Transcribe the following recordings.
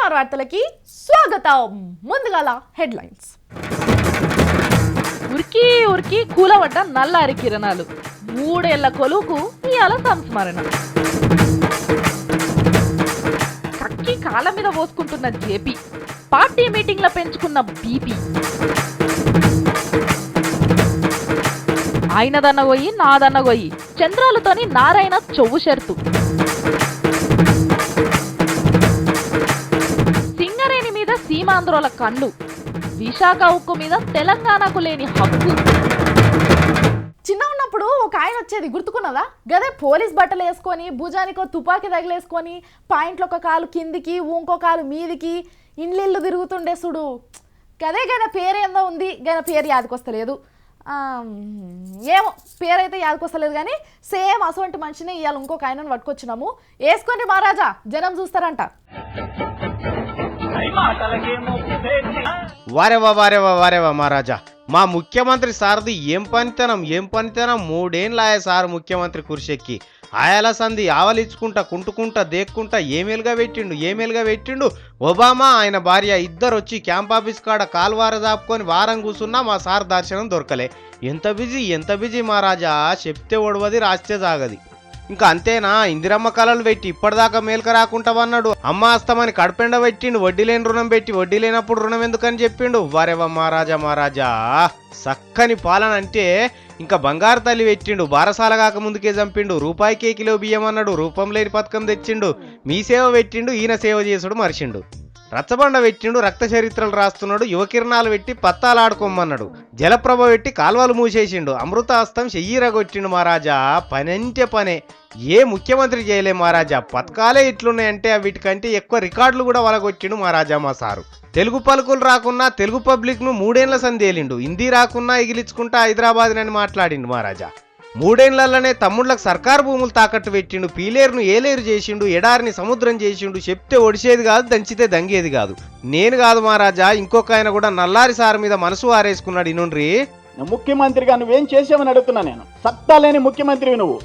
Star వార్తలకి స్వాగతం. ముందుగాల headlines. ఉరికి ఉరికి కూలబడ్డ నల్లారి కిరణాలు, 3 ఏళ్ల కొలువుకు ఇవాళ సంస్మరణ. కక్కి కాళ్ళ మీద పోసుకుంటున్న జేపీ, పార్టీ మీటింగ్ల పెంచుకున్న బీపీ. ఆయనదన్న గొయ్యి నాదన్న గొయ్యి, చంద్రాలతోని నారాయణ చెవు షరతు. సింగరేణి మీద సీమాంధ్రోల కండు, విశాఖ ఉక్కు మీద తెలంగాణకు లేని హక్కు. చిన్న ఉన్నప్పుడు ఒక ఆయన వచ్చేది గుర్తుకున్నదా? గదే పోలీస్ బట్టలు వేసుకొని, భుజానికో తుపాకీ తగిలేసుకొని, పాయింట్లో ఒక కాలు కిందికి ఇంకో కాలు మీదికి ఇండ్లిల్లు తిరుగుతుండే చూడు. గదే గన పేరేందో ఉంది, గన పేరు యాదకొస్తలేదు. ఏమో పేరైతే యాదకొస్తలేదు, కానీ సేమ్ అటువంటి మనిషిని ఇవాళ ఇంకొక ఆయనను పట్టుకొచ్చినాము. వేసుకోండి మహారాజా, జనం చూస్తారంట. వారేవా వారేవా వారేవా మహారాజా, మా ముఖ్యమంత్రి సార్ది ఏం పనితనం 3 ఏళ్ళాయ సార్ ముఖ్యమంత్రి కుర్చెక్కి. ఆయాల సంధి ఆవలించుకుంటా కుంటుకుంటా దేక్కుంటా ఏమేలుగా పెట్టిండు. ఒబామా ఆయన భార్య ఇద్దరు వచ్చి క్యాంప్ ఆఫీస్ కాడ కాల్వార దాపుకొని వారం కూర్చున్నా మా సార్ దర్శనం దొరకలే. ఎంత బిజీ మహారాజా, చెప్తే ఒడవది రాస్తే జాగది. ఇంకా అంతేనా, ఇందిరమ్మ కళలు పెట్టి ఇప్పటిదాకా మేల్క రాకుంటావన్నాడు. అమ్మ అస్తమని కడపెండ పెట్టిండు, వడ్డీ లేని రుణం పెట్టి వడ్డీ లేనప్పుడు రుణం ఎందుకని చెప్పిండు. వారేవా మహారాజా, సక్కని పాలన అంటే ఇంకా బంగారు తల్లి పెట్టిండు. బారసాల కాక ముందుకే చంపిండు. రూపాయికే కిలో బియ్యం అన్నాడు, రూపం లేని పథకం తెచ్చిండు. మీ సేవ పెట్టిండు, ఈయన సేవ చేసుడు మర్చిండు. రచ్చబండ పెట్టిండు, రక్త చరిత్రలు రాస్తున్నాడు. యువకిరణాలు పెట్టి పత్తాలాడుకోమన్నాడు. జలప్రభ పెట్టి కాల్వలు మూసేసిండు. అమృతాస్తం చెయ్యిరగొట్టిండు మహారాజా. పనంటే పనే, ఏ ముఖ్యమంత్రి చేయలే మహారాజా. పథకాలే ఇట్లున్నాయంటే వీటికంటే ఎక్కువ రికార్డులు కూడా వలగొట్టిండు మహారాజా మా సారు. తెలుగు పలుకులు రాకున్నా తెలుగు పబ్లిక్ ను 3 ఏళ్ల సందేలిండు. హిందీ రాకున్నా ఎగిలించుకుంటా హైదరాబాద్ అని మాట్లాడిండు మహారాజా. 3 ఏళ్లలోనే తమ్ముళ్లకు సర్కారు భూములు తాకట్టు పెట్టిండు. పీలేరును ఏలేరు చేసిండు, ఎడారిని సముద్రం చేసిండు. చెప్తే ఒడిసేది కాదు, దంచితే దంగేది కాదు. నేను కాదు మహారాజా, ఇంకొక ఆయన కూడా నల్లారి సార్ మీద మనసు వారేసుకున్నాడు. ఇనుండ్రి, ముఖ్యమంత్రిగా నువ్వేం చేసావని అడుగుతున్నా నేను. సత్తా లేని ముఖ్యమంత్రివి నువ్వు,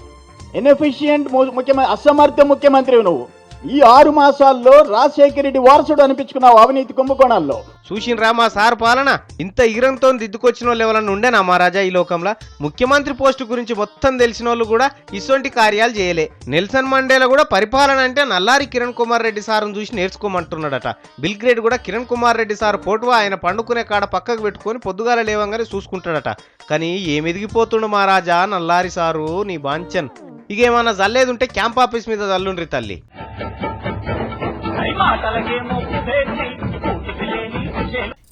ఇన్ఎఫిషియంట్ ముఖ్యమంత్రి, అసమర్థ ముఖ్యమంత్రివి నువ్వు. ఈ 6 మాసాల్లో రాజశేఖర రెడ్డి వారసుడు అనిపించుకున్నావు అవినీతి కుంభకోణాల్లో. చూసినరా మా సార్ పాలన? ఇంత ఈరంతో దిద్దుకొచ్చిన వాళ్ళు ఎవరన్నా ఉండేనా మహారాజా ఈ లోకంలో? ముఖ్యమంత్రి పోస్టు గురించి మొత్తం తెలిసిన వాళ్ళు కూడా ఇటువంటి కార్యాలు చేయలే. నెల్సన్ మండేలా కూడా పరిపాలన అంటే నల్లారి కిరణ్ కుమార్ రెడ్డి సార్ను చూసి నేర్చుకోమంటున్నాడట. బిల్ గ్రేడ్ కూడా కిరణ్ కుమార్ రెడ్డి సార్ ఫోటో ఆయన పండుకునే కాడ పక్కకు పెట్టుకొని పొద్దుగాల లేవంగానే చూసుకుంటాడట. కానీ ఏమి ఎదిగిపోతుండు మహారాజా నల్లారి సారు, నీ బాంచన్. ఇకేమన్నా జల్లేదుంటే క్యాంప్ ఆఫీస్ మీద జల్లుండ్రి తల్లి.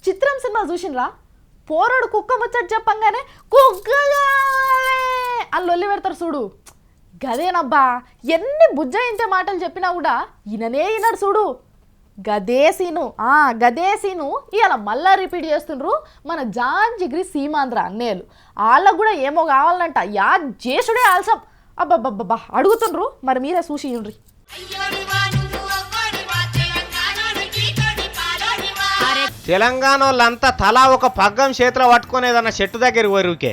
చిత్రం సినిమా చూసినరా? పోరాడు కుక్క ముచ్చట చెప్పంగానే కుక్కగా అని లొల్లి పెడతారు చూడు. గదేనబ్బా, ఎన్ని బుజ్జయించే మాటలు చెప్పినా కూడా ఈయననే ఈనాడు చూడు. గదే సీను ఇవాళ మళ్ళా రిపీట్ చేస్తుండ్రు మన జాన్ జిగ్రి సీమాంధ్ర అన్నేలు. వాళ్ళకు కూడా ఏమో కావాలంట, యా జేసుడే ఆల్సం. అబ్బబ్బబ్బా అడుగుతుండ్రు, మరి మీరే చూసి ఇయ్యండ్రి. తెలంగాణ వాళ్ళంతా తలా ఒక పగ్గం చేతిలో పట్టుకునేదన్న చెట్టు దగ్గర వరకే.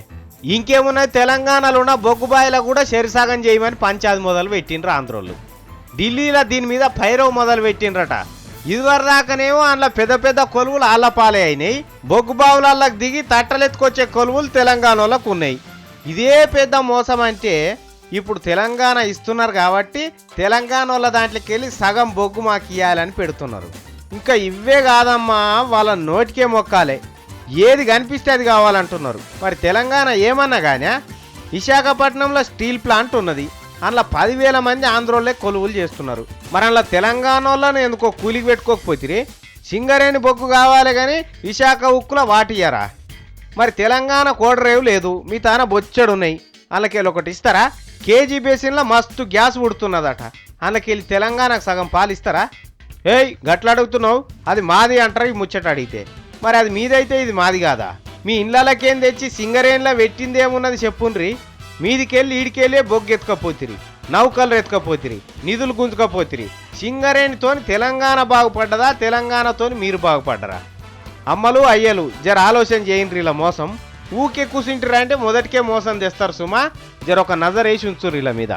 ఇంకేమున్నది, తెలంగాణలో ఉన్న బొగ్గుబాయిలో కూడా శరిసాగం చేయమని పంచాయతీ మొదలు పెట్టిండ్రు ఆంధ్రోళ్ళు. ఢిల్లీలో దీని మీద పైరవ్ మొదలు పెట్టిండ్రట. ఇదివరదాకానేమో అందులో పెద్ద కొలువులు ఆళ్ళ పాలే అయినాయి. బొగ్గుబావులకి దిగి తట్టలెత్తుకొచ్చే కొలువులు తెలంగాణ వాళ్ళకు ఉన్నాయి. ఇదే పెద్ద మోసం అంటే ఇప్పుడు తెలంగాణ ఇస్తున్నారు కాబట్టి తెలంగాణ వాళ్ళ దాంట్లోకి వెళ్ళి సగం బొగ్గు మాకు ఇవ్వాలని పెడుతున్నారు. ఇంకా ఇవే కాదమ్మా, వాళ్ళ నోటికే మొక్కాలే, ఏది కనిపిస్తే అది కావాలంటున్నారు. మరి తెలంగాణ ఏమన్నా కానీ విశాఖపట్నంలో స్టీల్ ప్లాంట్ ఉన్నది, అందులో 10,000 మంది ఆంధ్రోళ్ళే కొలువులు చేస్తున్నారు. మరి అందులో తెలంగాణ వాళ్ళని ఎందుకో కూలికి పెట్టుకోకపోతే సింగరేణి బొగ్గు కావాలి కానీ విశాఖ ఉక్కులో వాటియ్యారా? మరి తెలంగాణ కోడరేవు లేదు, మీ తాన బొచ్చడున్నాయి, అందులోకెళ్ళి ఒకటి ఇస్తారా? కేజీ బేసిన్లో మస్తు గ్యాస్ ఉడుతున్నదట, అందులోకెళ్ళి తెలంగాణకు సగం పాలు ఇస్తారా? ఏయ్ గట్ల అడుగుతున్నావు, అది మాది అంటారు ఈ ముచ్చట అడిగితే. మరి అది మీదైతే ఇది మాది కాదా? మీ ఇళ్ళకేం తెచ్చి సింగరేణిలో పెట్టిందేమున్నది చెప్పుండ్రి. మీదికెళ్ళి ఈడికెళ్ళే బొగ్గు ఎత్తుకపోతిరి, నౌకలు ఎత్తుకపోతిరి, నిధులు గుంజుకపోతిరి. సింగరేణితోని తెలంగాణ బాగుపడ్డదా, తెలంగాణతోని మీరు బాగుపడ్డరా? అమ్మలు అయ్యలు జర ఆలోచన చేయండి. ఇలా మోసం ఊకే కూర్చుంటారా అంటే మొదటికే మోసం తెస్తారు సుమా. జర ఒక నజర్ వేసి ఉంచుర్రు ఇలా మీద.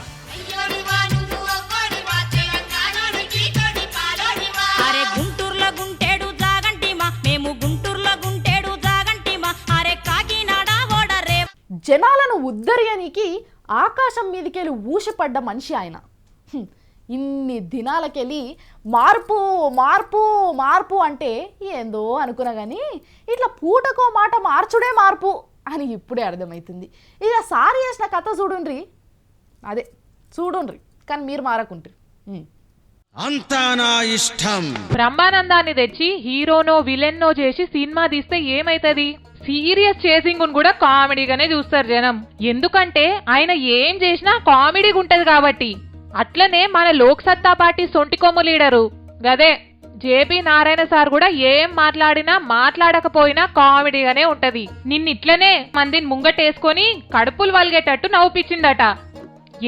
గుంటూరు జనాలను ఉద్ధరియనికి ఆకాశం మీదకెళ్ళి ఊసిపడ్డ మనిషి ఆయన. ఇన్ని దినాలకెళ్ళి మార్పు మార్పు మార్పు అంటే ఏందో అనుకున్నా కానీ ఇట్లా పూటకో మాట మార్చుడే మార్పు అని ఇప్పుడే అర్థమవుతుంది. ఇక సారి చేసిన కథ చూడుండ్రి, అదే చూడుండ్రి, కానీ మీరు మారకుంటారు. అంతా నా ఇష్టం. బ్రహ్మానందాన్ని తెచ్చి హీరోనో విలెన్నో చేసి సినిమా తీస్తే ఏమైతుంది? సీరియస్ చేసింగ్ కూడా కామెడీగానే చూస్తారు జనం. ఎందుకంటే ఆయన ఏం చేసినా కామెడీగా ఉంటది కాబట్టి. అట్లనే మన లోక్ సత్తా పార్టీ సొంటికొమ్ము లీడరు గదే జేపీ నారాయణ సార్ కూడా ఏం మాట్లాడినా మాట్లాడకపోయినా కామెడీగానే ఉంటది. నిన్నిట్లనే మందిని ముంగటేసుకొని కడుపులు వలిగేటట్టు నవ్వుపిచ్చిందట.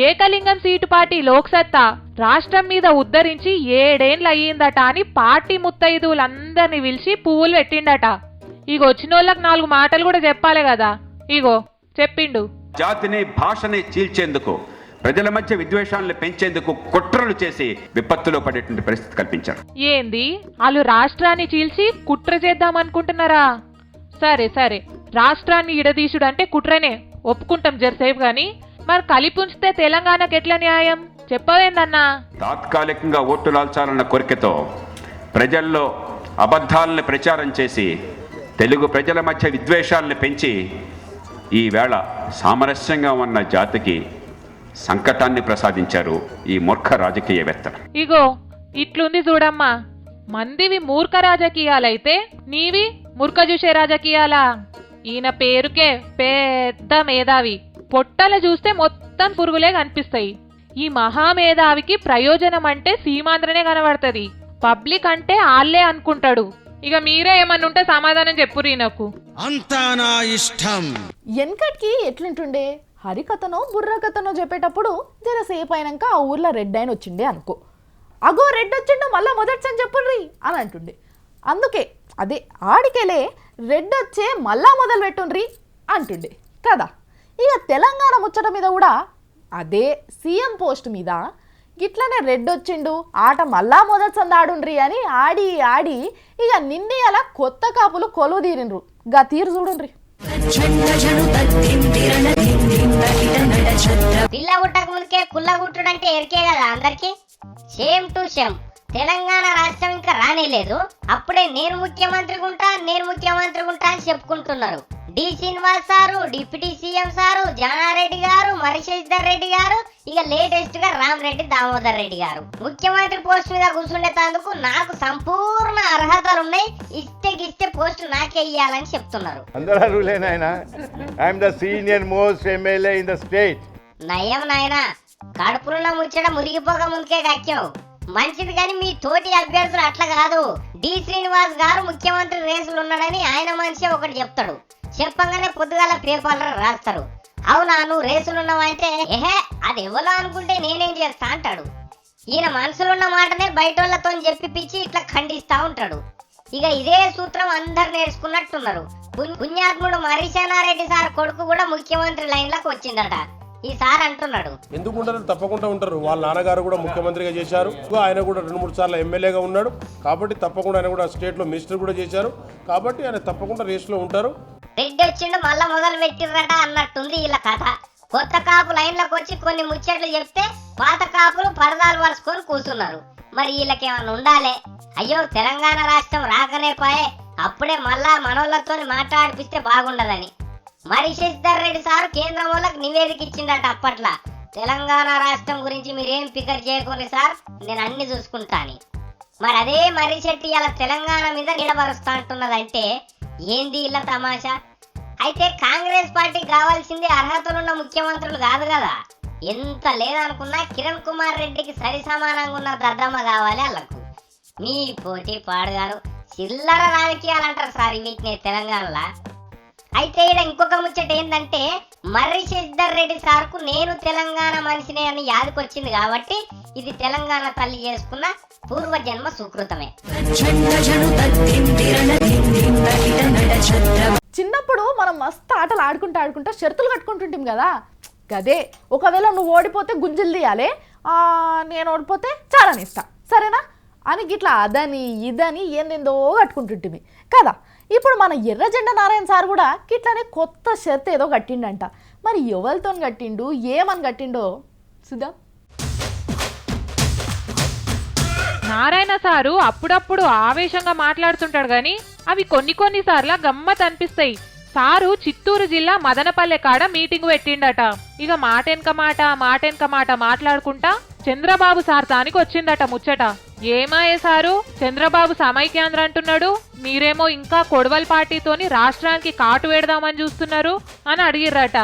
ఏకలింగం సీటు పార్టీ లోక్ సత్తా రాష్ట్రం మీద ఉద్ధరించి 7 ఏళ్ళు అయ్యిందట అని పార్టీ ముత్తైదువులందరినీ పిలిచి పువ్వులు పెట్టిండట. ఇగో వచ్చినోళ్ళకి 4 మాటలు కూడా చెప్పాలి కదా, ఇగో చెప్పిండు. జాతిని భాషని చీల్చేందుకు, ప్రజల మధ్య విద్వేషాలను పెంచేందుకు కుట్రలు చేసి విపత్తులో పడేటువంటి పరిస్థితి కల్పించారు. ఏంది వాళ్ళు రాష్ట్రాన్ని చీల్చి కుట్ర చేద్దామనుకుంటున్నారా? సరే సరే, రాష్ట్రాన్ని ఇడదీసుడు అంటే కుట్రనే ఒప్పుకుంటాం జరసేపు గాని, మరి కలిపుంచితే తెలంగాణకు ఎట్లా న్యాయం చెప్పవేందన్నా? తాత్కాలికంగా ఓటులాల్చాలన్న కోరికతో ప్రజల్లో అబద్ధాలను ప్రచారం చేసి తెలుగు ప్రజల మధ్య విద్వేషాలను పెంచి ఈవేళ సామరస్యంగా ఉన్న జాతికి సంకటాన్ని ప్రసాదించారు ఈ మూర్ఖ రాజకీయవేత్తలు. ఇగో ఇట్లుంది చూడమ్మా, మందివి మూర్ఖ రాజకీయాలైతే నీవి మూర్ఖ చూసే రాజకీయాలా? ఈయన పేరుకే పెద్ద మేధావి, పొట్టలు చూస్తే మొత్తం పురుగులే కనిపిస్తాయి. ఈ మహామేధావికి ప్రయోజనం అంటే సీమాంధ్రనే కనబడుతుంది, పబ్లిక్ అంటే ఆళ్లే అనుకుంటాడు. ఇక మీరే ఏమన్నా ఉంటే సమాధానం చెప్పురీ నాకు. అంతా నా ఇష్టం. వెనకటికి ఎట్లుంటుండే, హరికథనో బుర్రకథనో చెప్పేటప్పుడు జరసేపు అయినాక ఆ ఊర్లో రెడ్ అయిన వచ్చిండే అనుకో, అగో రెడ్ వచ్చిండు మళ్ళీ మొదటిసారి చెప్పుర్రి అని అంటుండే. అందుకే అదే ఆడికెళ్ళే రెడ్ వచ్చే మళ్ళా మొదలు పెట్టుండ్రి అంటుండే కదా. ఇక తెలంగాణ ముచ్చట మీద కూడా అదే సీఎం పోస్ట్ మీద గిట్లనే రెడ్ వచ్చిండు ఆట మళ్ళా మొదటి సంద ఆడుండ్రి అని ఆడి ఆడి ఇక నిన్నే అలా కొత్త కాపులు కొలువు తీరిండ్రు. గా తీరు చూడుండ్రి. పిల్ల గుట్టక ముందుకే కుల్ల గుట్టుడంటే ఎరికే కదా అందరికి. సేమ్ టు సేమ్ తెలంగాణ రాష్ట్రం ఇంకా రానేలేదు, అప్పుడే నేను ముఖ్యమంత్రి గుంటా అని చెప్పుకుంటున్నారు. D Srinivas sir, deputy CM sir, Jana Reddy గారు, మరిశేషర్ రెడ్డి గారు, ఇక లేటెస్ట్ గా రామరెడ్డి దామోదర్ రెడ్డి గారు ముఖ్యమంత్రి పోస్ట్ మీద కూర్చుండేందుకు నాకు సంపూర్ణ అర్హతలు ఉన్నాయి, ఇస్తే పోస్ట్ నాకే ఇయ్యాలని చెప్తున్నారు. నయం నాయనా, కడుపులున్న ముచ్చట మురిగిపోక ముందుకే కక్కావు మంచిది, కానీ మీ తోటి అభ్యర్థులు అట్లా కాదు. డి శ్రీనివాస్ గారు ముఖ్యమంత్రి రేసులు ఉన్నాడని ఆయన మనిషి ఒకటి చెప్తాడు, చెప్పగానే పొద్దుగాల పేపర్లో రాస్తారు. అవునా నువ్వు రేసులున్నావంటే ఏహే అది ఎవరో అనుకుంటే నేనేం చేస్తా అంటాడు. ఈయన మనసులున్న మాటనే బయటోళ్లతో చెప్పిపిచ్చి ఇట్లా ఖండిస్తా ఉంటాడు. ఇక ఇదే సూత్రం అందరు నేర్చుకున్నట్టున్నారు. పుణ్యాత్ముడు మరిసేనారెడ్డి సార్ కొడుకు కూడా ముఖ్యమంత్రి లైన్లకు వచ్చిందట. ఈ సార్ అంటున్నాడు, ఎందుకు ఉండరు, తప్పకుండా ఉంటారు. వాళ్ళ నాన్నగారు కూడా ముఖ్యమంత్రిగా చేశారు, ఆయన కూడా 2-3 సార్లు ఎమ్మెల్యేగా ఉన్నాడు కాబట్టి తప్పకుండా ఆయన కూడా స్టేట్ లో మినిస్టర్ కూడా చేశారు కాబట్టి ఆయన తప్పకుండా రేస్ లో ఉంటారు. రెడ్డి వచ్చిండు మళ్ళా మొదలు పెట్టిర్రట అన్నట్టుంది వీళ్ళ కథ. కొత్త కాపు లైన్లకు వచ్చి కొన్ని ముచ్చట్లు చెప్తే పాత కాపులు పరదాలు వరుసుకొని కూర్చున్నారు. మరి వీళ్ళకేమన్నా ఉండాలి? అయ్యో తెలంగాణ రాష్ట్రం రాకనే పాయే, అప్పుడే మళ్ళా మనోళ్ళతో మాట్లాడిపిస్తే బాగుండదని. మరిశేషర్ రెడ్డి సారు కేంద్రం వాళ్ళకి నివేదిక ఇచ్చిండట అప్పట్లా, తెలంగాణ రాష్ట్రం గురించి మీరేం ఫికర్ చేయకూడదు సార్, నేను అన్ని చూసుకుంటాను. మరి అదే మర్రిశెట్టి ఇలా తెలంగాణ మీద నిలబరుస్తా అంటున్నదంటే ఏంది ఇలా తమాషా? అయితే కాంగ్రెస్ పార్టీకి కావాల్సింది అర్హతలున్న ముఖ్యమంత్రులు కాదు కదా, ఎంత లేదనుకున్నా కిరణ్ కుమార్ రెడ్డికి సరి సమానంగా ఉన్న దద్దమ్మ కావాలి వాళ్ళకు. మీ పోటీ పాడుగారు చిల్లర రాజకీయాలంటారు సార్ వీటిని తెలంగాణలో. అయితే ఇక్కడ ఇంకొక ముచ్చట ఏంటంటే మర్రిశేషర్ రెడ్డి సార్కు నేను తెలంగాణ మనిషినే అని యాదకొచ్చింది కాబట్టి ఇది తెలంగాణ తల్లి చేసుకున్న పూర్వజన్మ సుకృతమే. చిన్నప్పుడు మనం మస్తు ఆటలు ఆడుకుంటా షరతులు కట్టుకుంటుంటాం కదా, గదే ఒకవేళ నువ్వు ఓడిపోతే గుంజులు తీయాలి, నేను ఓడిపోతే చాలని ఇస్తా సరేనా అని గిట్లా అదని ఇదని ఏందేందో కట్టుకుంటుంటిమి కదా. ఇప్పుడు మన ఎర్రజెండా నారాయణ సార్ కూడా గిట్లనే కొత్త షరతు ఏదో కట్టిండంట. మరి ఎవరితో కట్టిండు, ఏమని కట్టిండో చూద్దాం. నారాయణ సారు అప్పుడప్పుడు ఆవేశంగా మాట్లాడుతుంటాడు గాని అవి కొన్ని సార్లు గమ్మత్ అనిపిస్తాయి. సారు చిత్తూరు జిల్లా మదనపల్లె కాడ మీటింగ్ పెట్టిండట. ఇక మాటెనక మాట మాట్లాడుకుంటా చంద్రబాబు సార్ తానికి వచ్చిందట ముచ్చట. ఏమాయే సారు, చంద్రబాబు సమైక్యాంధ్ర అంటున్నాడు, మీరేమో ఇంకా కొడవల్ పార్టీతోని రాష్ట్రానికి కాటు వేడదామని చూస్తున్నారు అని అడిగిర్రట.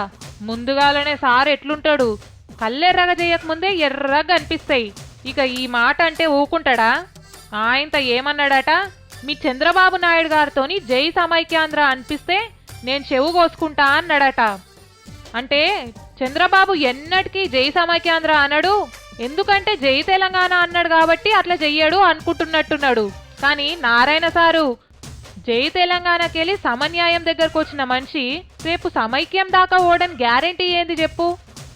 ముందుగాలనే సార్ ఎట్లుంటాడు, కళ్ళెర్రగా చేయకముందే ఎర్రగా అనిపిస్తాయి. ఇక ఈ మాట అంటే ఊకుంటాడా? ఆయనతో ఏమన్నాడట, మీ చంద్రబాబు నాయుడు గారితోని జై సమైక్యాంధ్ర అనిపిస్తే నేను చెవు కోసుకుంటా అన్నాడట. అంటే చంద్రబాబు ఎన్నటికీ జై సమైక్యాంధ్ర అన్నాడు, ఎందుకంటే జై తెలంగాణ అన్నాడు కాబట్టి అట్లా చెయ్యడు అనుకుంటున్నట్టున్నాడు. కానీ నారాయణ సారు జై తెలంగాణకెళ్ళి సమన్యాయం దగ్గరకు వచ్చిన మనిషి రేపు సమైక్యం దాకా ఓడని గ్యారెంటీ ఏంది చెప్పు?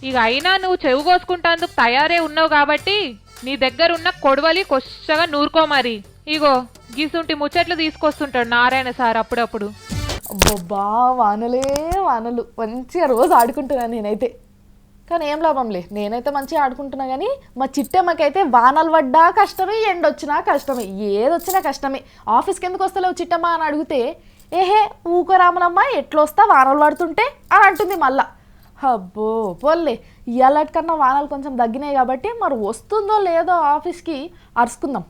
ఇక అయినా నువ్వు చెవు కోసుకుంటేందుకు తయారే ఉన్నావు కాబట్టి నీ దగ్గరున్న కొడవలి కొచ్చగా నూరుకో. మరి ఇగో గీసుంటి ముచ్చట్లు తీసుకొస్తుంటాడు నారాయణ సార్ అప్పుడప్పుడు. అబ్బబ్బా, వానలే వానలు, మంచిగా రోజు ఆడుకుంటున్నాను నేనైతే. కానీ ఏం లాభంలే, నేనైతే మంచిగా ఆడుకుంటున్నా. కానీ మా చిట్టమ్మకైతే వానలు పడ్డా కష్టమే, ఎండొచ్చినా కష్టమే, ఏదొచ్చినా కష్టమే. ఆఫీస్కి ఎందుకు వస్తలేవు చిట్టమ్మ అని అడిగితే, ఏహే ఊకరామనమ్మ ఎట్లొస్తా వానలు పడుతుంటే అని అంటుంది మళ్ళా. అబ్బో పోల్లే, ఇవాళకన్నా వానలు కొంచెం తగ్గినాయి కాబట్టి మరి వస్తుందో లేదో ఆఫీస్కి అరుచుకుందాం.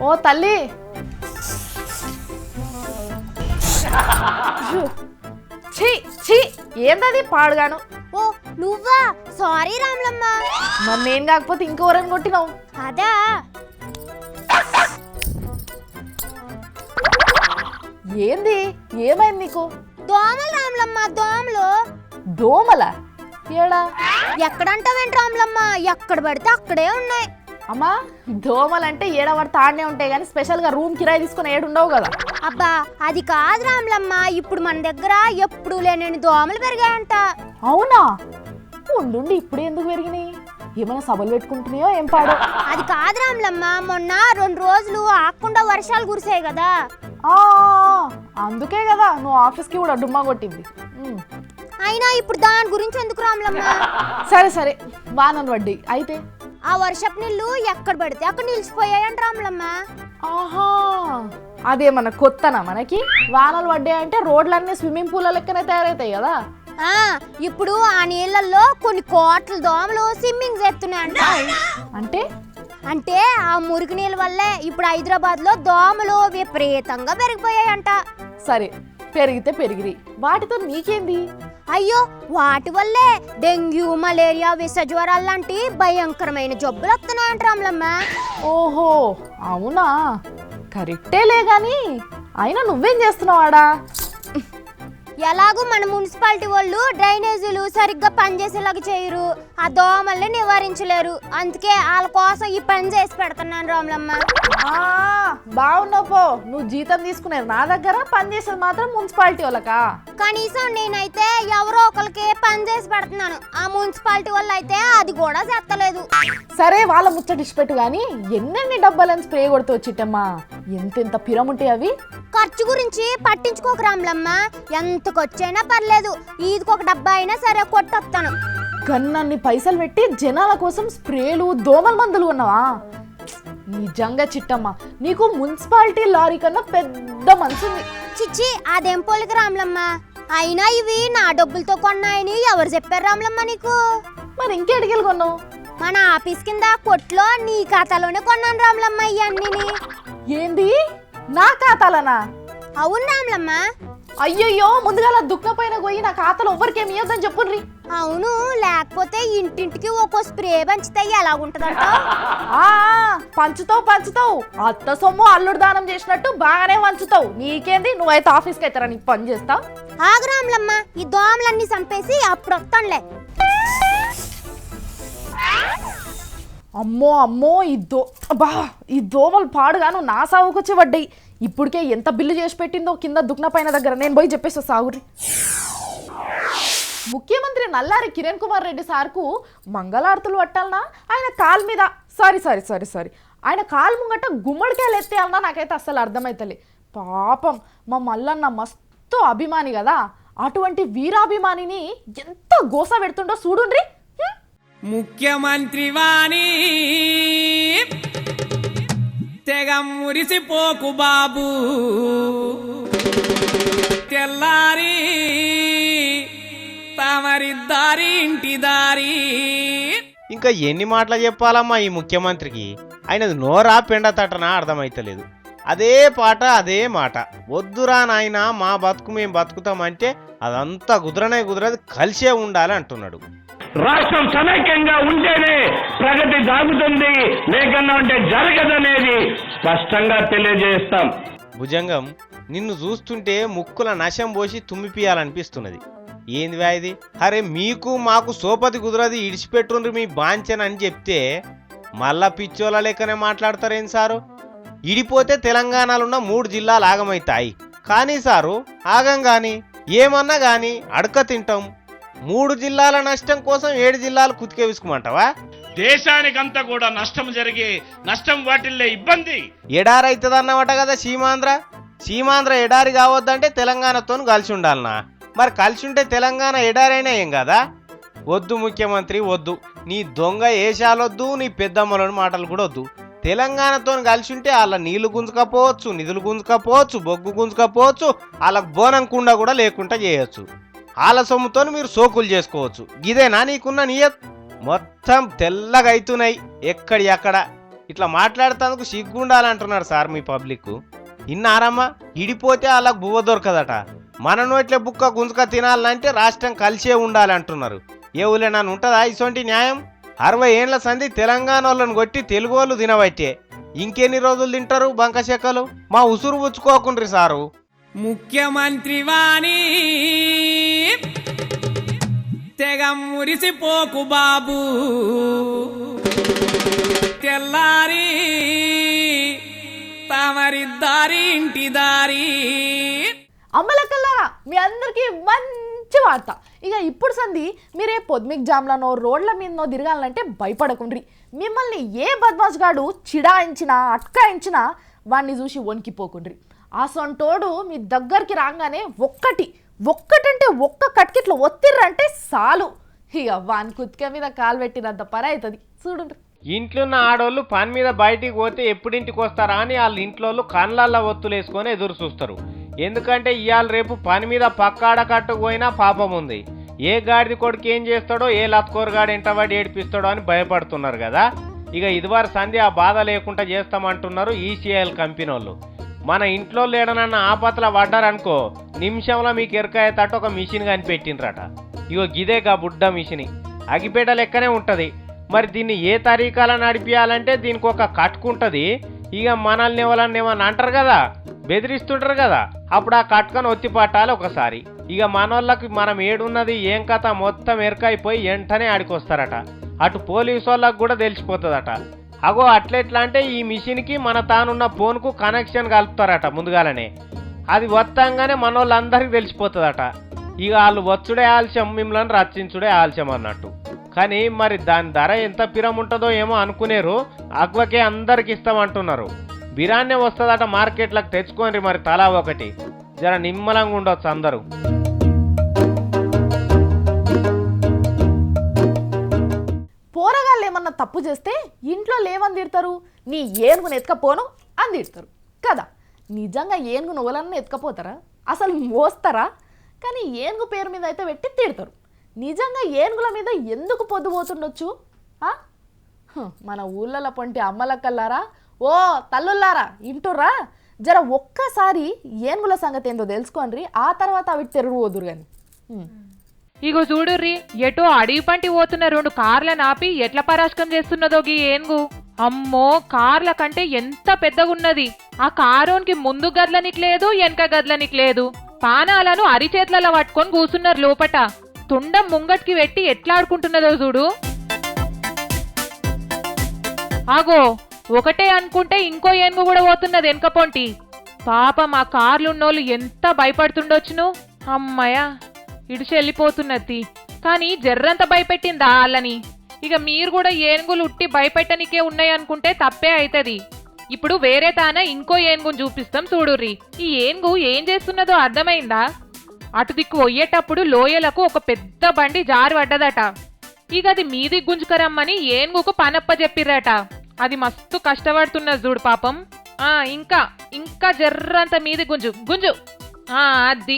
ఓ తల్లి, ఛీ ఛీ, ఏందది పాడుగాను. ఓ నువ్వా? సారీ రాములమ్మ. మరి నేను కాకపోతే ఇంకెవరని కొట్టినావు? అదా ఏంది, ఏమైంది నీకు? దోమలు రాములమ్మ, దోమలు. దోమల ఏడా? ఎక్కడంటావేంటి రాములమ్మ, ఎక్కడ పడితే అక్కడే ఉన్నాయి. అమ్మా, దోమలంటే ఏడవడి తాడనే ఉంటాయి కానీ స్పెషల్గా రూమ్ కిరాయి తీసుకుని ఏడుండవు కదా. అబ్బా అది కాదు రాములమ్మ, ఇప్పుడు మన దగ్గర ఎప్పుడు లేని దోమలు పెరిగాయంట. అవునా? ఉండుండి ఇప్పుడే ఎందుకు పెరిగినాయి? ఏమైనా సభలు పెట్టుకుంటున్నాయో ఏం పాడో. అది కాదు రాములమ్మ, మొన్న 2 రోజులు ఆకుండా వర్షాలు కురిసాయి కదా, అందుకే కదా నువ్వు ఆఫీస్కి కూడా డుమ్మా కొట్టింది. అయినా ఇప్పుడు దాని గురించి ఎందుకు రాములమ్మ? సరే సరే, వానలు పడ్డాయి అయితే. ఆ వర్షపు నీళ్లు ఎక్కడ పడితే అక్కడ నిలిచిపోయాయంట రాములమ్మ. ఆహా, అదేమన్నా కొత్తనా మనకి? వానలు పడ్డాయంటే రోడ్లన్నీ స్విమ్మింగ్ పూల లెక్కనే తయారవుతాయి కదా. ఇప్పుడు ఆ నీళ్ళల్లో కొన్ని కోట్ల దోమలు స్విమ్మింగ్ చేస్తున్నాయంట. అంటే అంటే ఆ మురికి నీళ్ళ వల్లే ఇప్పుడు హైదరాబాద్ లో దోమలు విపరీతంగా పెరిగిపోయాయంట. సరే, పెరిగితే పెరిగిరి, వాటితో నీకేంది? అయ్యో, వాటి వల్లే డెంగ్యూ, మలేరియా, విష జ్వరాలు లాంటి భయంకరమైన జబ్బులు వస్తున్నాయంట రాములమ్మ. ఓహో అవునా, కరెక్టేలే గాని అయినా నువ్వేం చేస్తున్నావాడా? ఎలాగూ మన మున్సిపాలిటీ వాళ్ళు డ్రైనేజీలు సరిగ్గా పనిచేసేలాగా చేయరు, ఆ దోమల్ని నివారించలేరు. అందుకే వాళ్ళ కోసం ఈ పని చేసి పెడుతున్నాను రాములమ్మ. బాగున్నావు పో, నువ్వు జీతం తీసుకునేది నా దగ్గర, పని చేసేది మాత్రం మున్సిపాలిటీ వాళ్ళకా? కనీసం నేనైతే ఎవరో ఒకరికి పని చేసి పెడుతున్నాను, ఆ మున్సిపాలిటీ వాళ్ళు అయితే అది కూడా చేస్తలేదు. సరే, వాళ్ళ ముచ్చటిసి పెట్టు గాని ఎన్నెన్ని డబ్బాలని స్ప్రే కొడుతూ చిట్టమ్మా, ఎంతెంత పిరముంటాయి అవి? ఖర్చు గురించి పట్టించుకోక రాములమ్మ, ఎంతకొచ్చైనా పర్లేదు, ఈదికి ఒక డబ్బా అయినా సరే కొట్టొస్తాను. కన్నన్ని పైసలు పెట్టి జనాల కోసం స్ప్రేలు, దోమల మందులు ఉన్నావా? నిజంగా చిట్టమ్మ, నీకు మున్సిపాలిటీ లారీ కన్నా పెద్ద మనసుంది. చిచ్చి, అదేం పోలిక రాములమ్మ, అయినా ఇవి నా డబ్బులతో కొన్నాయని ఎవరు చెప్పారు రాములమ్మ నీకు? మరి ఇంకెడికెళ్ళి కొన్నావు? మన ఆఫీస్ కింద కొట్లో నీ ఖాతాలోనే కొన్నాను రాములమ్మ ఇవన్నీ. ఏంది, నా ఖాతాలనా? అవును రాములమ్మ. అయ్యయ్యో, ముందుగా దుఃఖం పైన పోయి నా ఖాతాలో ఎవ్వరికేమి ఇవ్వద్దని చెప్పుర్రి. అవును, లేకపోతే ఇంటింటికి ఒక్కో స్ప్రే పంచుతాయి, ఎలాగుంటదంట? పంచుతావు, అత్త సొమ్ము అల్లుడు దానం చేసినట్టు బాగానే పంచుతావు. నీకేంది, నువ్వైతే ఆఫీస్కి అయితే నీకు పని చేస్తావు. ఆగు రాములమ్మ, ఈ దోమలన్నీ చంపేసి అప్పుడు వస్తానులే. అమ్మో, ఈ దోమలు పాడుగాను నా సాగుకొచ్చి పడ్డాయి. ఇప్పటికే ఎంత బిల్లు చేసి పెట్టిందో కింద దుఃఖన పైన దగ్గర, నేను పోయి చెప్పేస్తా సాగురి. ముఖ్యమంత్రి నల్లారి కిరణ్ కుమార్ రెడ్డి సార్కు మంగళారతులు పట్టాలనా? ఆయన కాలు మీద సారీ ఆయన కాలు ముంగట గుమ్మడికాయలు ఎత్తేయాలన్నా నాకైతే అస్సలు అర్థమవుతలే. పాపం మా మల్లన్న మస్తు అభిమాని కదా, అటువంటి వీరాభిమానిని ఎంత గోస పెడుతుండో చూడుండ్రి. ముఖ్యమంత్రి వాణి తెగ మురిసిపోకు బాబు, తెల్లారి తమరిద్దారి ఇంటి దారి. ఇంకా ఎన్ని మాటలు చెప్పాలమ్మా ఈ ముఖ్యమంత్రికి? ఆయనది నోరా పెండతటనా అర్థమైతలేదు. అదే పాట అదే మాట, వద్దురా నాయనా మా బతుకు మేము బతుకుతామంటే అదంతా కుదరదు, కలిసే ఉండాలి అంటున్నాడు. రాష్ట్రం సమైక్యంగా ఉంటేనే ప్రగతి సాగుతుంది, లేకన్నా ఉంటే జరగదనేది స్పష్టంగా తెలియజేస్తాం. భుజంగం, నిన్ను చూస్తుంటే ముక్కుల నశం పోసి తుమ్మిపియాలనిపిస్తున్నది. ఏంది ఇది? అరే మీకు మాకు సోపతి కుదరది, ఇడిచిపెట్టుండ్రి మీ బాంచన్ అని చెప్తే మళ్ళా పిచ్చోళ్ళ లెక్కనే మాట్లాడతారేం సారు? ఇడిపోతే తెలంగాణలో ఉన్న 3 జిల్లాలు ఆగమైతాయి. కానీ సారు ఆగం గాని ఏమన్నా గాని అడక తింటాం. 3 జిల్లాల నష్టం కోసం 7 జిల్లాలు కుతికే విసుకుమంటావా? దేశానికంతా కూడా నష్టం జరిగే నష్టం వాటిల్లే ఇబ్బంది ఎడారైతుందన్నమాట కదా సీమాంధ్ర ఎడారి కావద్దంటే తెలంగాణతో కలిసి ఉండాలనా? మరి కలిసి ఉంటే తెలంగాణ ఎడారైనా ఏం కదా? వద్దు ముఖ్యమంత్రి వద్దు, నీ దొంగ ఏషాలొద్దు, నీ పెద్దమ్మలోని మాటలు కూడా వద్దు. తెలంగాణతో కలిసి ఉంటే వాళ్ళ నీళ్లు గుంజుకపోవచ్చు, నిధులు గుంజుకపోవచ్చు, బొగ్గు గుంజుకపోవచ్చు, వాళ్ళకు బోనం కుండ కూడా లేకుండా చేయొచ్చు. వాళ్ళ సొమ్ముతో మీరు సోకులు చేసుకోవచ్చు. గిదేనా నీకున్న నియత్? మొత్తం తెల్లగా అవుతున్నాయి ఎక్కడి అక్కడ. ఇట్లా మాట్లాడుతందుకు సిగ్గుండాలంటున్నారు సార్ మీ పబ్లిక్. ఇన్నారమ్మా, ఇడిపోతే వాళ్ళకు బువ్వ దొరకదట. మన నోట్లే బుక్క గుంజుక తినాలంటే రాష్ట్రం కలిసే ఉండాలంటున్నారు. ఏ ఊళ్ళేనా ఉంటుందా ఇసొంటి న్యాయం? 60 ఏండ్ల సంధి తెలంగాణ వాళ్ళని కొట్టి తెలుగు వాళ్ళు తినబట్టే ఇంకెన్ని రోజులు తింటారు బంకశెక్కలు? మా ఉసురు పుచ్చుకోకుండ్రి సారు. ముఖ్యమంత్రి వాణి తెగ మురిసిపోకు బాబు, తెల్లారి తమరిద్దారి ఇంటి దారి. అమ్మలకల్లారా, మీ అందరికీ మంచి వార్త. ఇక ఇప్పుడు సంది మీరే పొద్దుమిక్ జామ్లనో రోడ్ల మీదనో తిరగాలంటే భయపడకుండ్రి. మిమ్మల్ని ఏ బద్మాష్ గాడు చిడాయించినా అట్కాయించినా వాడిని చూసి వణికిపోకుండ్రి. ఆ సొంటోడు మీ దగ్గరికి రాగానే ఒక్కటంటే ఒక్క కట్కిట్లో ఒత్తిర్రంటే చాలు, ఇక వాని కుత్క మీద కాలు పెట్టినంత పని అవుతుంది. చూడండి, ఇంట్లో ఉన్న ఆడోళ్ళు పని మీద బయటికి పోతే ఎప్పుడింటికి వస్తారా అని వాళ్ళ ఇంట్లో కళ్ళల్లో ఒత్తులేసుకొని ఎదురు చూస్తారు. ఎందుకంటే ఇవాళ రేపు పని మీద పక్కాడ కట్టుకుపోయినా పాపం ఉంది. ఏ గాడిది కొడుకు ఏం చేస్తాడో, ఏ లత్కోరగాడు ఎంటవాడి ఏడిపిస్తాడో అని భయపడుతున్నారు కదా. ఇక ఇదివారు సంధి ఆ బాధ లేకుండా చేస్తామంటున్నారు ఈసీఐఎల్ కంపెనీ వాళ్ళు. మన ఇంట్లో లేడనన్న ఆపత్ల పడ్డారనుకో, నిమిషంలో మీకు ఎరకాయతట్టు ఒక మిషన్ కనిపెట్టిండ్రట. ఇగో గిదేగా బుడ్డ మిషన్, అగిపేట లెక్కనే ఉంటుంది. మరి దీన్ని ఏ తరీకాల నడిపియాలంటే దీనికి ఒక కట్టుకుంటుంది. ఇక మనల్ని ఏమన్నా అంటారు కదా, బెదిరిస్తుంటారు కదా, అప్పుడు ఆ కట్టుకొని ఒత్తి పట్టాలి ఒకసారి. ఇక మనోళ్ళకి మనం ఏడున్నది ఏం కథ మొత్తం ఎరకైపోయి వెంటనే ఆడికొస్తారట. అటు పోలీసు వాళ్ళకి కూడా తెలిసిపోతుందట. అగో అట్లెట్లా అంటే ఈ మిషన్కి మన తానున్న ఫోన్కు కనెక్షన్ కలుపుతారట ముందుగాలనే. అది వత్తంగానే మనోళ్ళందరికీ తెలిసిపోతుందట. ఇక వాళ్ళు వచ్చుడే ఆలస్యం, మిమ్మల్ని రచించుడే ఆలస్యం అన్నట్టు. కానీ మరి దాని ధర ఎంత పిరం ఉంటుందో ఏమో అనుకునేరు, అగ్వకే అందరికి ఇస్తామంటున్నారు. బిరాన్నే వస్తుందట మార్కెట్లకు, తెచ్చుకోండి మరి తలా ఒకటి. జర నిమ్మలంగా ఉండొచ్చు అందరూ. పోరగాళ్ళు ఏమన్నా తప్పు చేస్తే ఇంట్లో లేవని తిడతారు, నీ ఏనుగును ఎత్తుకపోను అని తిడతారు కదా. నిజంగా ఏనుగు నువ్వులన్నీ ఎత్తుకపోతారా? అసలు మోస్తారా? కానీ ఏనుగు పేరు మీద అయితే పెట్టి తిడతారు. నిజంగా ఏనుగుల మీద ఎందుకు పొద్దుపోతుండొచ్చు? మన ఊళ్ళలో పొంటి అమ్మలక్కల్లారా, ఓ తల్లుల్లారా, ఇంటుర్రా? జర ఒక్కసారి ఏనుగుల సంగతి ఏందో తెలుసుకోండి, ఆ తర్వాత అవి తెరువుదురు కానీ. ఇగో చూడుర్రి, ఎటో అడవి పంటి పోతున్న 2 కార్లను ఆపి ఎట్లా పరాశకం చేస్తున్నదో గీ ఏనుగు. అమ్మో, కార్ల కంటే ఎంత పెద్దగున్నది. ఆ కారోనికి ముందు గద్లనికి లేదు, వెనక గద్లనికి లేదు. పానాలను అరిచేట్లలో పట్టుకొని కూసున్నారు లోపట. తుండం ముంగట్కి పెట్టి ఎట్లా ఆడుకుంటున్నదో చూడు. ఆగో, ఒకటే అనుకుంటే ఇంకో ఏనుగు కూడా పోతున్నది వెనక పొంటి. పాపం ఆ కార్లున్నోళ్ళు ఎంత భయపడుతుండొచ్చును. అమ్మయ్య, ఇడిచి వెళ్ళిపోతున్నది. కానీ జర్రంత భయపెట్టిందా వాళ్ళని. ఇక మీరు కూడా ఏనుగులు ఉట్టి భయపెట్టనికే ఉన్నాయి అనుకుంటే తప్పే అవుతుంది. ఇప్పుడు వేరే తాన ఇంకో ఏనుగును చూపిస్తాం చూడుర్రి. ఈ ఏనుగు ఏం చేస్తున్నదో అర్థమైందా? అటు దిక్కు పోయేటప్పుడు లోయలకు ఒక పెద్ద బండి జారి పడ్డదట. ఇక అది మీది గుంజుకరమ్మని ఏనుగుకు పనప్ప చెప్పిర్రట. అది మస్తు కష్టపడుతున్నది చూడు పాపం. ఇంకా ఇంకా జర్రంత మీది గుంజు గుంజు. అది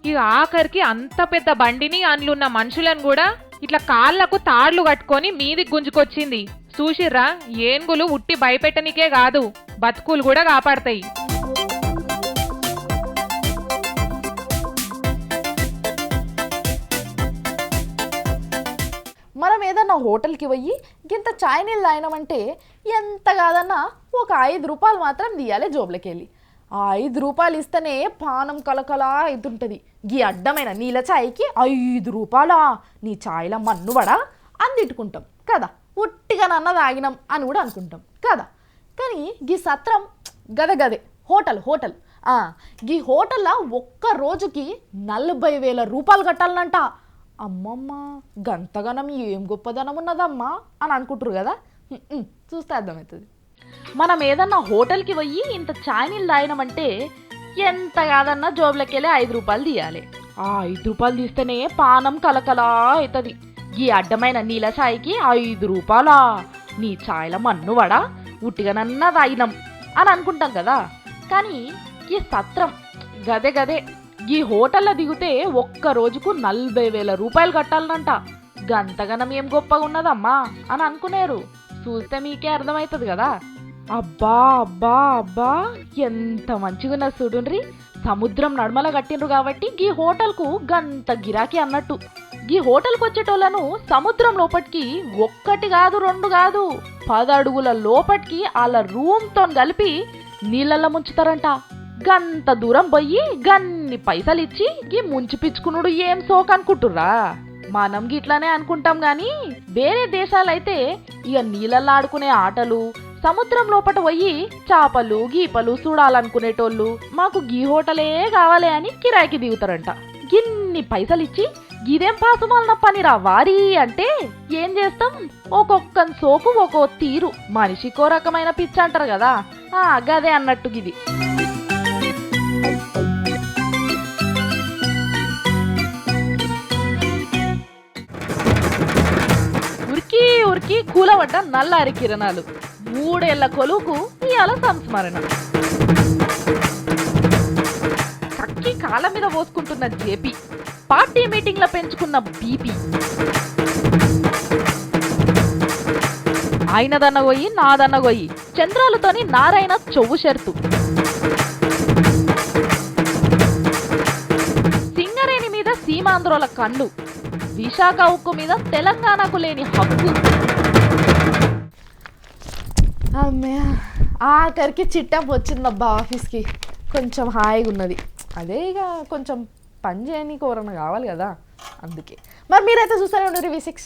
ఇక ఆఖరికి అంత పెద్ద బండిని అందులున్న మనుషులను కూడా ఇట్లా కాళ్లకు తాళ్లు కట్టుకొని మీది గుంజుకొచ్చింది. చూసిర్రా, ఏనుగులు ఉట్టి భయపెట్టనికే కాదు, బతుకులు కూడా కాపాడతాయి. మనం ఏదన్నా హోటల్కి పోయి ఇంత చాయ్ నీళ్ళు తాగినామంటే ఎంత కాదన్నా ఒక 5 రూపాయలు మాత్రం తీయాలి జోబులకి వెళ్ళి. ఆ 5 రూపాయలు ఇస్తేనే పానం కలకలా అవుతుంటుంది. గీ అడ్డమైన నీళ్ళ ఛాయ్కి 5 రూపాయలా, నీ ఛాయ్ల మన్నుబడా అని తిట్టుకుంటాం కదా. ఉట్టిగా నన్న తాగినాం అని కూడా అనుకుంటాం కదా. కానీ గీ సత్రం గదే హోటల్ గీ హోటల్లో ఒక్క రోజుకి 40,000 రూపాయలు కట్టాలనంట. అమ్మమ్మ, గంతగనం ఏం గొప్పదనం ఉన్నదమ్మా అని అనుకుంటారు కదా. చూస్తే అర్థమవుతుంది. మనం ఏదన్నా హోటల్కి పోయి ఇంత చాయ్ నీళ్ళు తాగినామంటే ఎంత కాదన్నా జోబులకి వెళ్ళి 5 రూపాయలు తీయాలి. ఆ 5 రూపాయలు తీస్తేనే పానం కలకలా అవుతుంది. ఈ అడ్డమైన నీళ్ళ ఛాయ్కి 5 రూపాయలా, నీ ఛాయ్ల మన్నువడా, ఉట్టిగానన్నా తాగినాం అని అనుకుంటాం కదా. కానీ ఈ సత్రం గదే ఈ హోటల్లో దిగితే ఒక్క రోజుకు 40,000 రూపాయలు కట్టాలనంట. గంతగనం ఏం గొప్పగా ఉన్నదమ్మా అని అనుకునేరు. చూస్తే మీకే అర్థమవుతుంది కదా. అబ్బా అబ్బా అబ్బా ఎంత మంచిగా ఉన్నది చూడుండ్రి. సముద్రం నడుమల కట్టిండ్రు కాబట్టి గీ హోటల్కు గంత గిరాకీ అన్నట్టు. గీ హోటల్కి వచ్చేటోళ్ళను సముద్రం లోపటికి 1 కాదు 2 కాదు 10 అడుగుల లోపటికి వాళ్ళ రూమ్తో కలిపి నీళ్ళల్లో ముంచుతారంట. గంత దూరం పోయి గన్ని పైసలు ఇచ్చి గీ ముంచి పిచ్చుకునుడు ఏం సోక్ అనుకుంటుర్రా? మనం గిట్లానే అనుకుంటాం గాని వేరే దేశాలైతే ఇక నీళ్ళల్లో ఆడుకునే ఆటలు, సముద్రం లోపట పోయి చేపలు గీపలు చూడాలనుకునేటోళ్ళు మాకు గీ హోటలే కావాలి అని కిరాయికి దిగుతారంట. గిన్ని పైసలు ఇచ్చి గిదేం పాసుమాలిన పనిరా వారి అంటే ఏం చేస్తాం? ఒక్కొక్క సోకు ఒక్కో తీరు, మనిషికో రకమైన పిచ్చి అంటారు కదా. గదే అన్నట్టు గిది. ఉరికి కూలబడ్డ నల్లారి కిరణాలు, 3 ఏళ్ల కొలువుకు ఇవాళ సంస్మరణ. కక్కి కాళ్ళ మీద పోసుకుంటున్న జేపీ, పార్టీ మీటింగ్లో పెంచుకున్న బీపీ, ఆయనదన్న గొయ్యి నాదన్న గొయ్యి, చంద్రాలతోని నారాయణ చెవు షర్తు, సింగరేణి మీద సీమాంధ్రోల కళ్ళు, విశాఖ ఉక్కు మీద తెలంగాణకు లేని హక్కు. అమ్మే, ఆఖరికి చిట్టం వచ్చిందబ్బా ఆఫీస్కి. కొంచెం హాయిగా ఉన్నది. అదే ఇక కొంచెం పని చేయని కోరన కావాలి కదా, అందుకే. మరి మీరైతే చూస్తూనే ఉండరు V6.